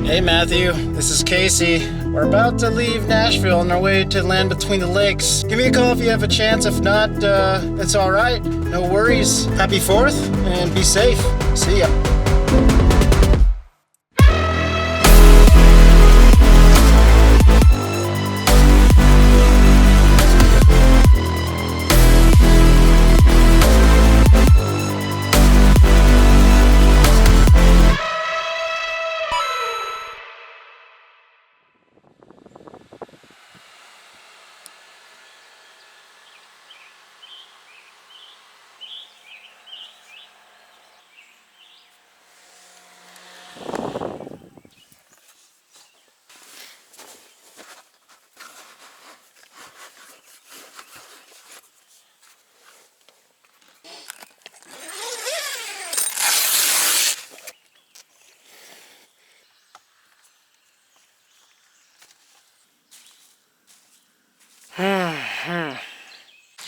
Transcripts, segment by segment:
Hey Matthew, this is Casey. We're about to leave Nashville on our way to land between the lakes. Give me a call if you have a chance. If not, it's all right. No worries. Happy 4th and be safe. See ya.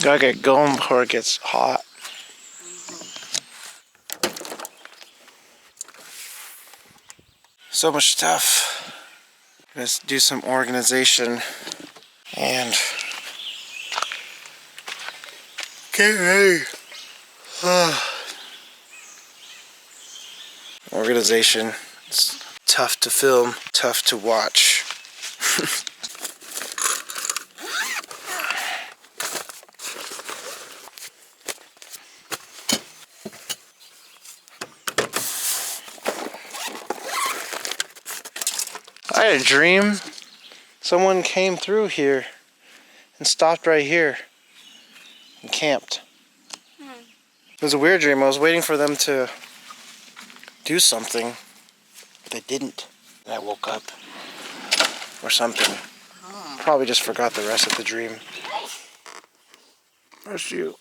Gotta get going before it gets hot. So much stuff. Let's do some organization and get ready. Organization. It's tough to film, tough to watch. I had a dream. Someone came through here and stopped right here and camped. It was a weird dream. I was waiting for them to do something, but they didn't. And I woke up or something. Probably just forgot the rest of the dream. Where's you?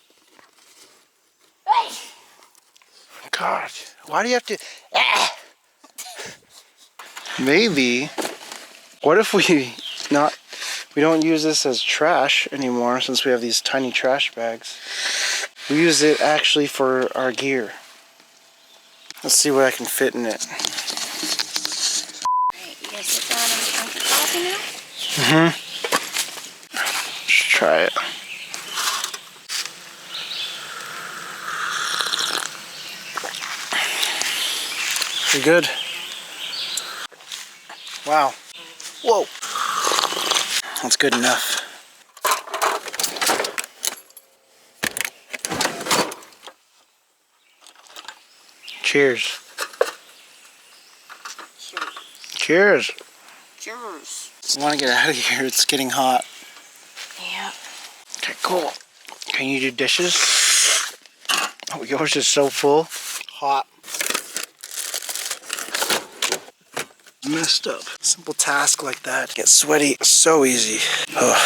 God, why do you have to? Maybe. What if we don't use this as trash anymore since we have these tiny trash bags? We use it actually for our gear. Let's see what I can fit in it. Alright, you guys sit down and drink your coffee now? Let's try it. You good? Wow. Whoa. That's good enough. Cheers. Cheers. Cheers. I want to get out of here. It's getting hot. Yeah. Okay, cool. Can you do dishes? Oh, yours is so full. Hot. Messed up. Simple task like that. Get sweaty so easy. Oh.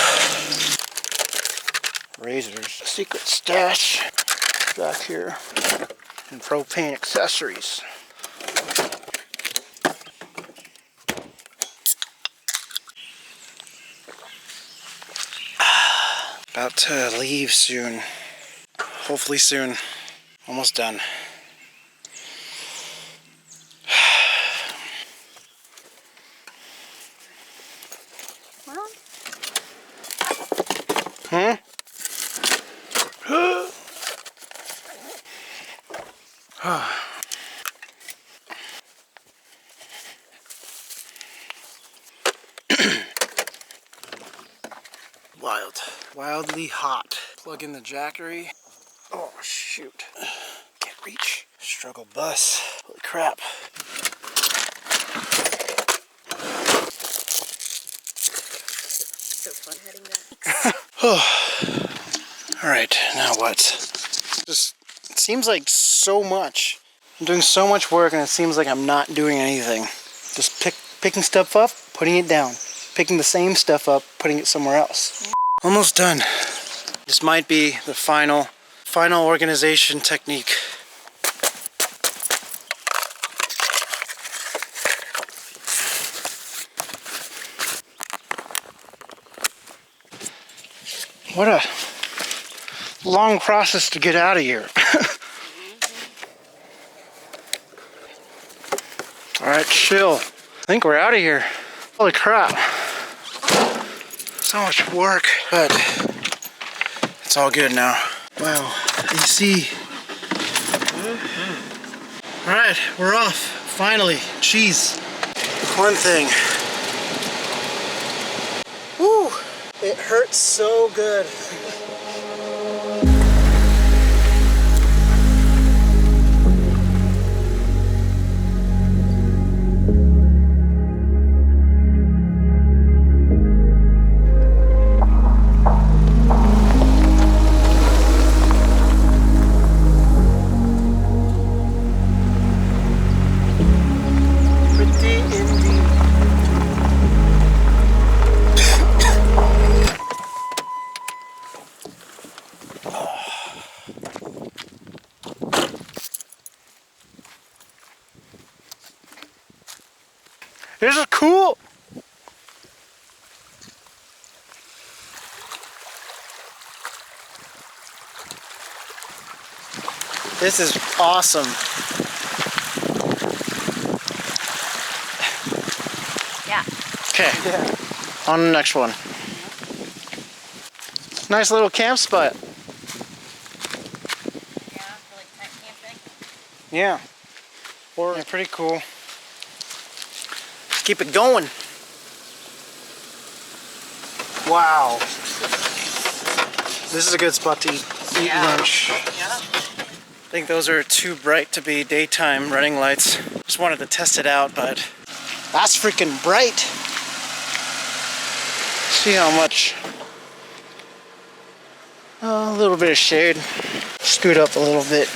Razors. Secret stash back here. And propane accessories. About to leave soon. Hopefully soon. Almost done. Wildly hot. Plug in the jackery. Oh shoot. Can't reach. Struggle bus. Holy crap. So fun heading back. Alright, now what? Just, it seems like so much. I'm doing so much work and it seems like I'm not doing anything. Just picking stuff up, putting it down. Picking the same stuff up, putting it somewhere else. Almost done. This might be the final organization technique. What a long process to get out of here. All right, chill. I think we're out of here. Holy crap. So much work, but it's all good now. Wow, AC. All right, we're off. Finally, jeez. One thing. Woo, it hurts so good. This is cool. This is awesome. Yeah. Okay. Yeah. On the next one. Nice little camp spot. Yeah, for like tent camping. Yeah. Yeah, pretty cool. Let's keep it going. Wow. This is a good spot to eat lunch. Yeah. I think those are too bright to be daytime running lights. Just wanted to test it out, but that's freaking bright. See how much. Oh, a little bit of shade. Scoot up a little bit.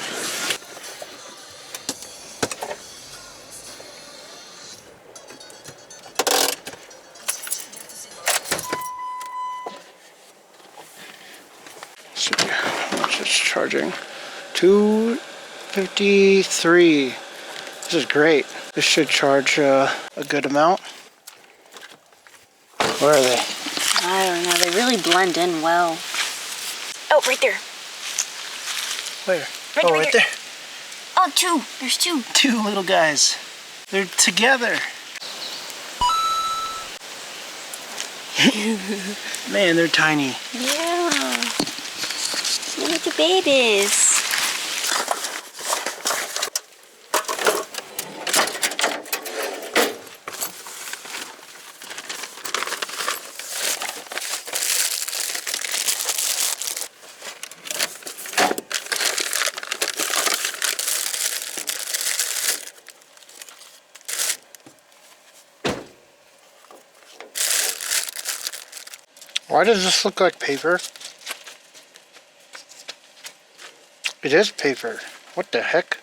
Let's see how much it's charging. 253. This is great. This should charge a good amount. Where are they? I don't know. They really blend in well. Oh, right there. Where? Right there. Oh, two. There's two. Two little guys. They're together. Man, they're tiny. Yeah. Little babies. Why does this look like paper? It is paper. What the heck?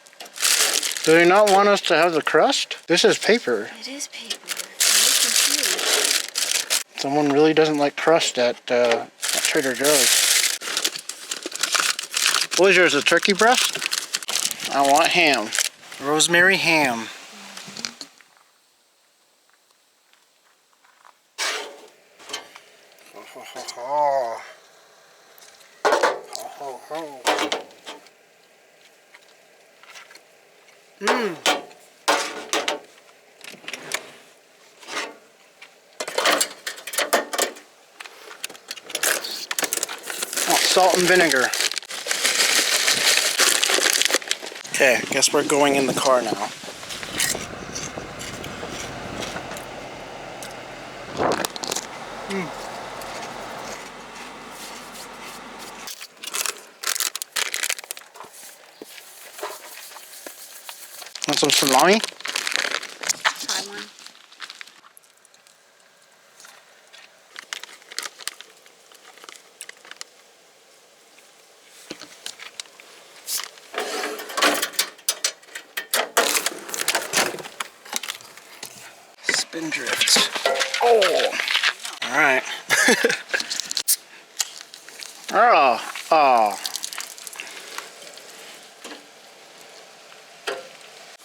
Do they not want us to have the crust? This is paper. It is paper. I'm confused. Someone really doesn't like crust at Trader Joe's. What was yours, a turkey breast? I want ham. Rosemary ham. Oh. Mmm. Oh, salt and vinegar. Okay, guess we're going in the car now. Want some salami? Try one. Spindrift. Oh! Alright. Oh.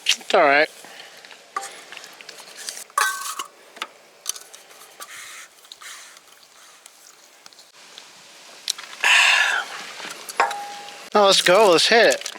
It's alright. Now let's go, let's hit it.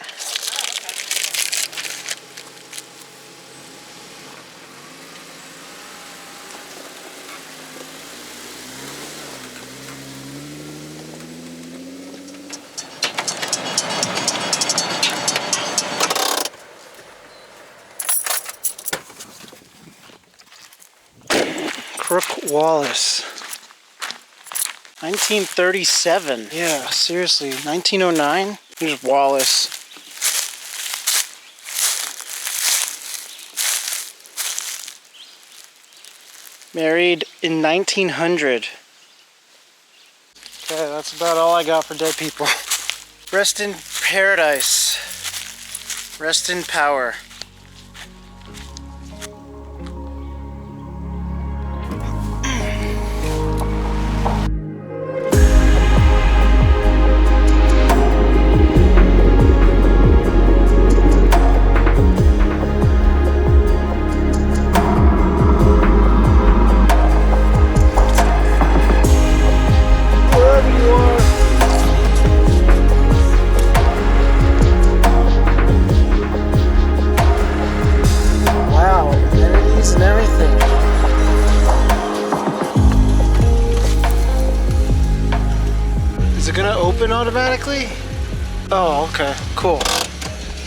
Crook Wallace. 1937. Yeah, seriously. 1909? Here's Wallace. Married in 1900. Okay, that's about all I got for dead people. Rest in paradise. Rest in power. Is it gonna open automatically? Oh, okay, cool.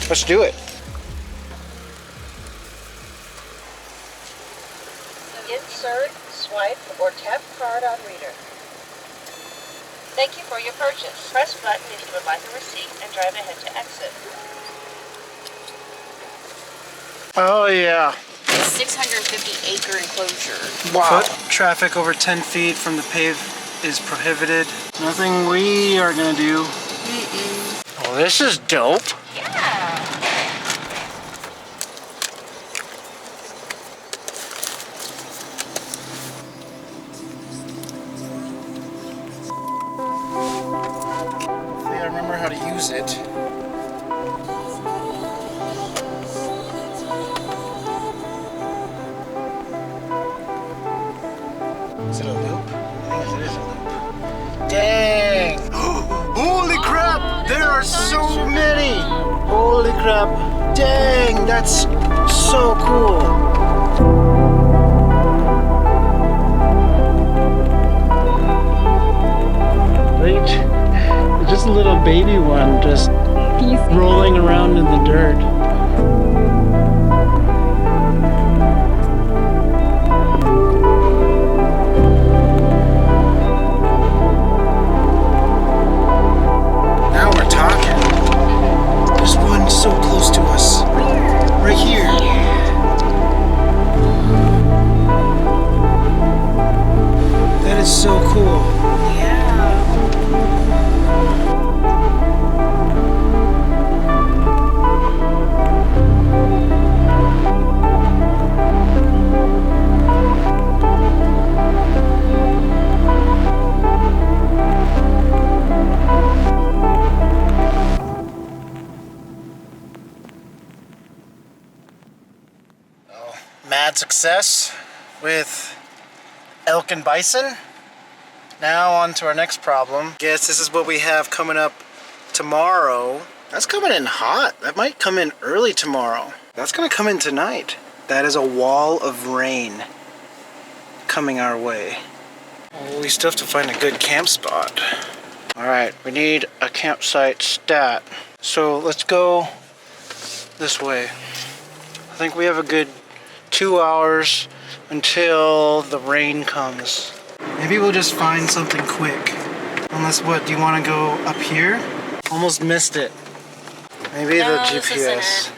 Let's do it. Insert, swipe, or tap card on reader. Thank you for your purchase. Press button if you would like a receipt and drive ahead to exit. Oh yeah. 650 acre enclosure. Wow. Foot traffic over 10 feet from the pave is prohibited. Nothing we are gonna do. Oh, this is dope. Yeah. Hopefully I remember how to use it. Is it a loop? I think it is a loop. Dang! Holy crap! There are so many! Holy crap! Dang! That's so cool! Right? Just a little baby one just rolling around in the dirt. So close to us. Right here. That is so cool. Mad success with elk and bison. Now on to our next problem. Guess this is what we have coming up tomorrow. That's coming in hot. That might come in early tomorrow. That's gonna come in tonight. That is a wall of rain coming our way. Well, we still have to find a good camp spot. Alright, we need a campsite stat. So let's go this way. I think we have a good 2 hours until the rain comes. Maybe we'll just find something quick. Unless, what, do you want to go up here? Almost missed it. Maybe No, the GPS.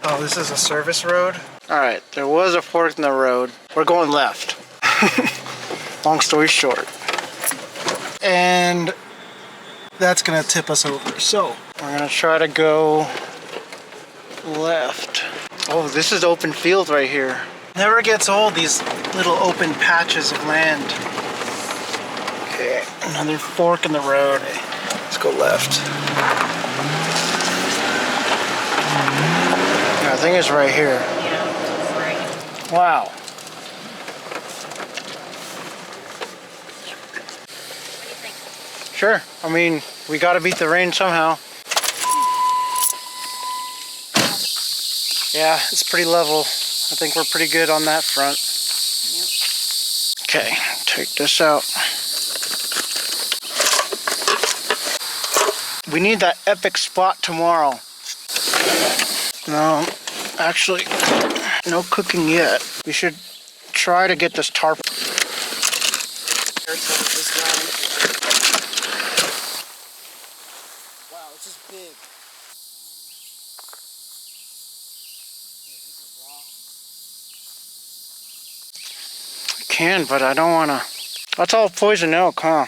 Oh, this is a service road? Alright, there was a fork in the road. We're going left. Long story short. And that's gonna tip us over. So, we're gonna try to go left. Oh, this is open field right here. Never gets old, these little open patches of land. Okay, another fork in the road. Let's go left. Yeah, I think it's right here. Yeah, right. Wow. What do you think? Sure. I mean, we gotta beat the rain somehow. Yeah, it's pretty level. I think we're pretty good on that front. Yep. Okay, take this out. We need that epic spot tomorrow. No, actually, no cooking yet. We should try to get this tarp. Wow, this is big. I can, but I don't want to. That's all poison oak, huh?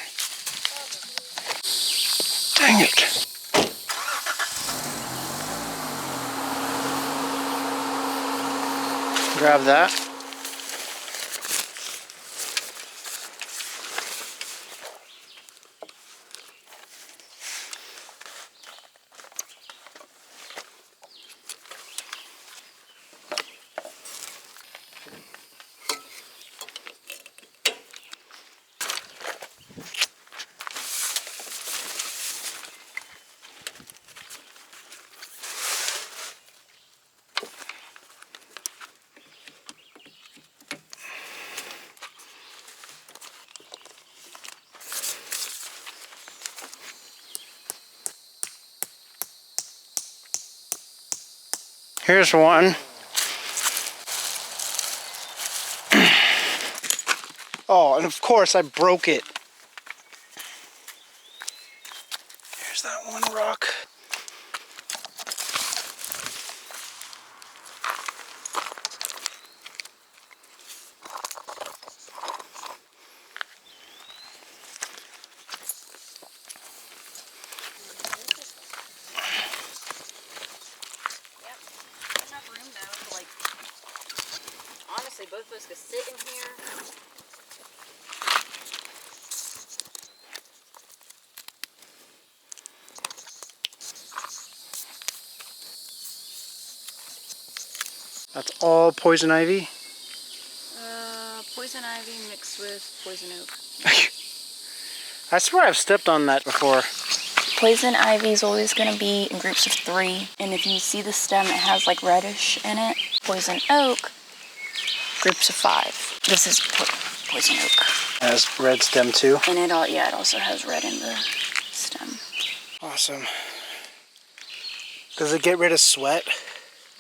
Dang it. Grab that. Here's one. Oh, and of course I broke it. Here's that one rock. Honestly, both of us could sit in here. That's all poison ivy? Poison ivy mixed with poison oak. I swear I've stepped on that before. Poison ivy is always going to be in groups of 3. And if you see the stem, it has like reddish in it. Poison oak, groups of 5. This is poison oak. It has red stem too. And it also has red in the stem. Awesome. Does it get rid of sweat?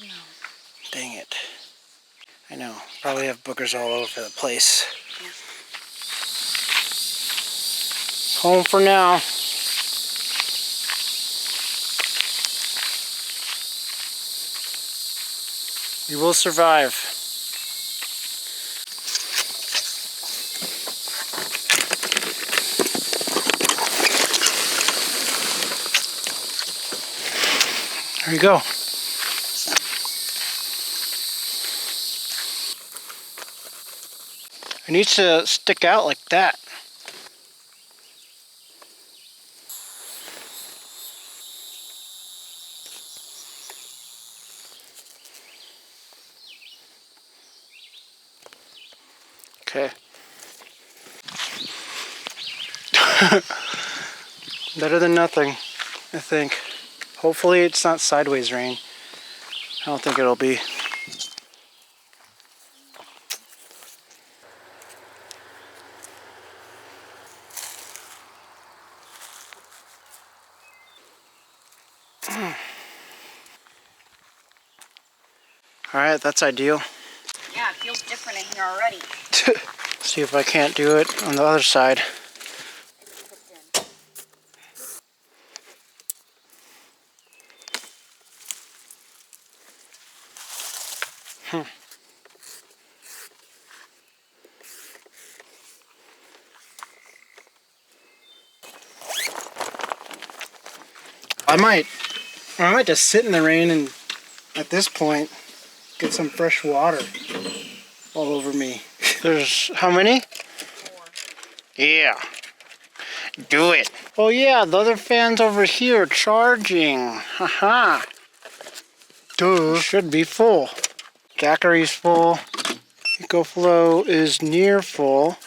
No. Dang it. I know. Probably have boogers all over the place. Yeah. Home for now. You will survive. There you go. It needs to stick out like that. Okay. Better than nothing, I think. Hopefully it's not sideways rain. I don't think it'll be. Alright, that's ideal. Yeah, it feels different in here already. See if I can't do it on the other side. I might just sit in the rain and at this point get some fresh water all over me. There's how many? 4. Yeah. Do it. Oh yeah, the other fan's over here charging. Haha. Duh. Should be full. Jackery's full. EcoFlow is near full.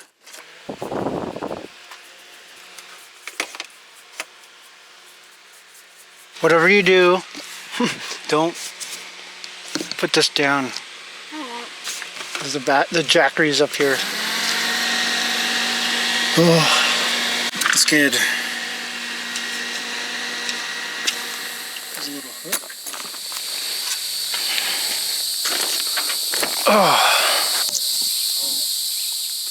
Whatever you do, don't put this down. There's the Jackery's up here. Oh, it's good. There's a little hook. Oh.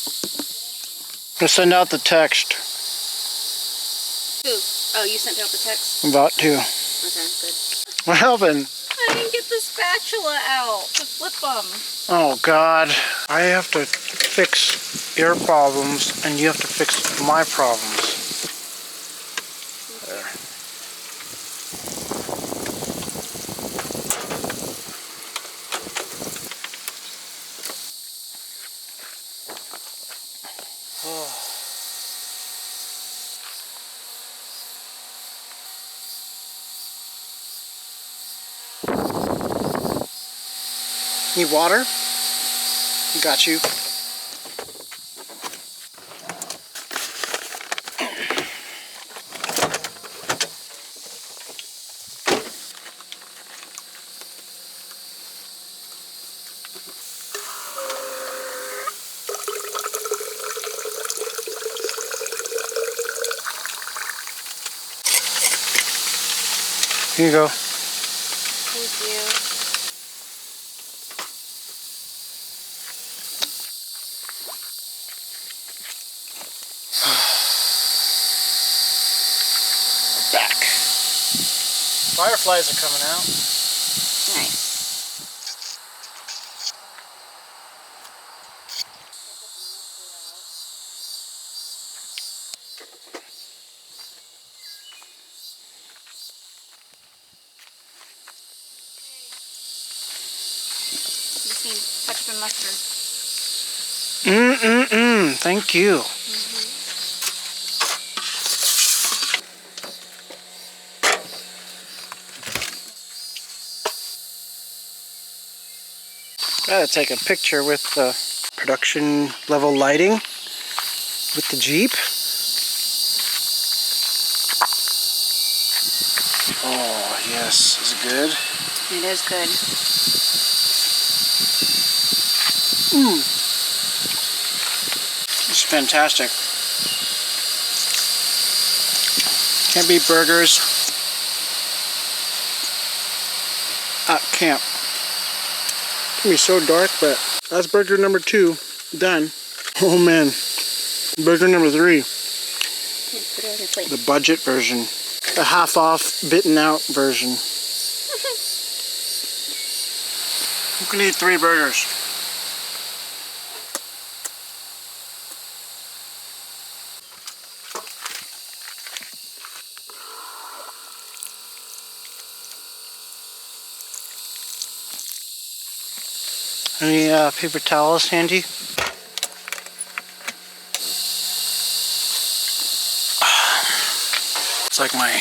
I'm gonna send out the text. Who? Oh, you sent out the text? I'm about to. Okay, good. What happened? I didn't get the spatula out to flip them. Oh God. I have to fix your problems and you have to fix my problems. There. Need water? Got you. Here you go. Thank you. Back. Fireflies are coming out. Nice. Just need ketchup and mustard. Thank you. Gotta take a picture with the production level lighting with the Jeep. Oh yes, is it good? It is good. It's fantastic. Can't beat burgers at camp. It's gonna be so dark, but that's burger number 2 done. Oh man, burger number 3, Put it on your plate. the budget version, the half off, bitten out version. You can eat 3 burgers. Any paper towels handy? It's like my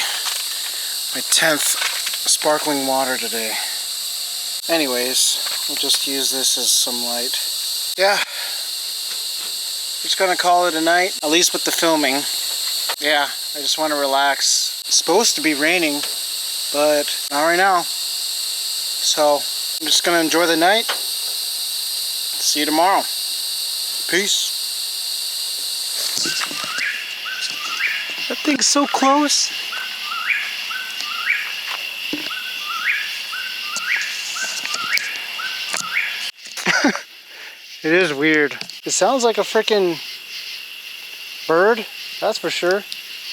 10th sparkling water today. Anyways, we'll just use this as some light. Yeah, just gonna call it a night, at least with the filming. Yeah, I just want to relax. It's supposed to be raining, but not right now. So I'm just gonna enjoy the night. See you tomorrow. Peace. That thing's so close. It is weird. It sounds like a freaking bird, that's for sure.